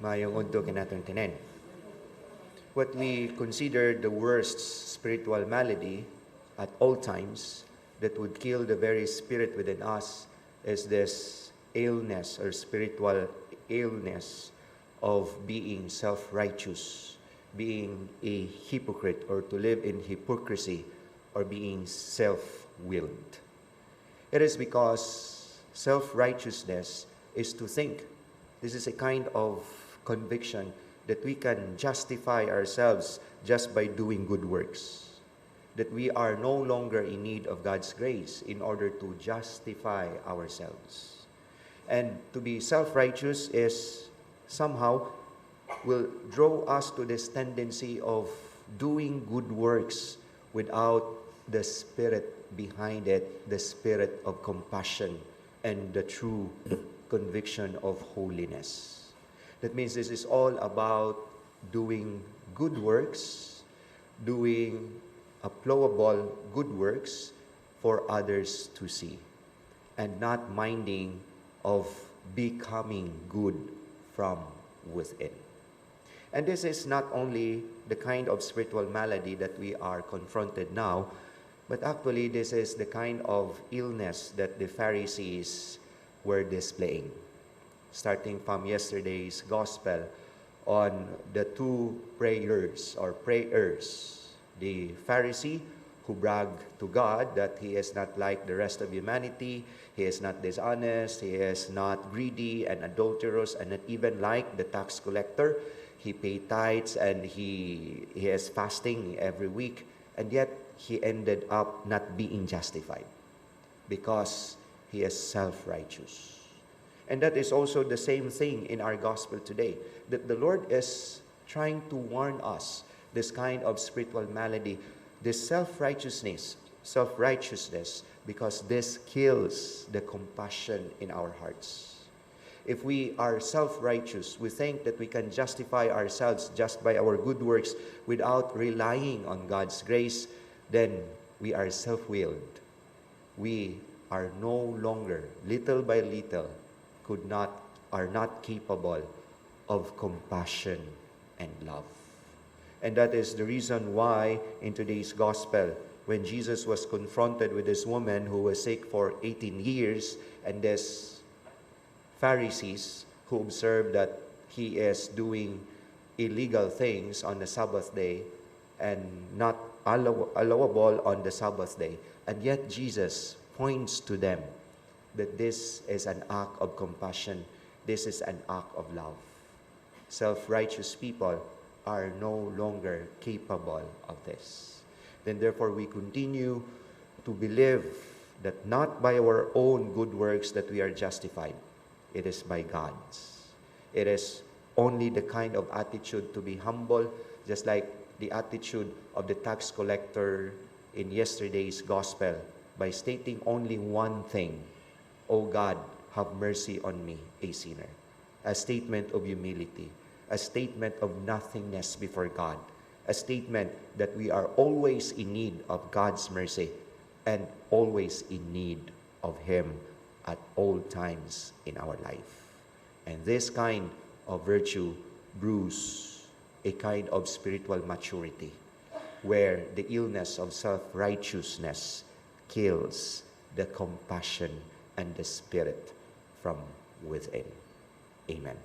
Mayong unto kinatong tinen. What we consider the worst spiritual malady at all times that would kill the very spirit within us is this illness or spiritual illness of being self-righteous, being a hypocrite, or to live in hypocrisy, or being self-willed. It is because self-righteousness is to think. This is a kind of conviction that we can justify ourselves just by doing good works, that we are no longer in need of God's grace in order to justify ourselves. And to be self-righteous is somehow will draw us to this tendency of doing good works without the spirit behind it, the spirit of compassion and the true conviction of holiness. That means this is all about doing good works, doing applaudible good works for others to see, and not minding of becoming good from within. And this is not only the kind of spiritual malady that we are confronted now, but actually this is the kind of illness that the Pharisees were displaying. Starting from yesterday's gospel on the two prayers. The Pharisee who bragged to God that he is not like the rest of humanity, he is not dishonest, he is not greedy and adulterous, and not even like the tax collector. He paid tithes and he is fasting every week, and yet he ended up not being justified because he is self-righteous. And that is also the same thing in our gospel today, that the Lord is trying to warn us this kind of spiritual malady, this self-righteousness, because this kills the compassion in our hearts. If we are self-righteous, we think that we can justify ourselves just by our good works without relying on God's grace, then we are self-willed. We are no longer, little by little, are not capable of compassion and love. And that is the reason why in today's gospel, when Jesus was confronted with this woman who was sick for 18 years, and this Pharisees who observed that he is doing illegal things on the Sabbath day and not allowable on the Sabbath day, and yet Jesus points to them that this is an act of compassion, this is an act of love. Self-righteous people are no longer capable of this. Then therefore we continue to believe that not by our own good works that we are justified, it is by God's. It is only the kind of attitude to be humble, just like the attitude of the tax collector in yesterday's gospel, by stating only one thing: "O God, have mercy on me, a sinner." A statement of humility, a statement of nothingness before God, a statement that we are always in need of God's mercy and always in need of Him at all times in our life. And this kind of virtue brews a kind of spiritual maturity where the illness of self-righteousness kills the compassion and the spirit from within. Amen.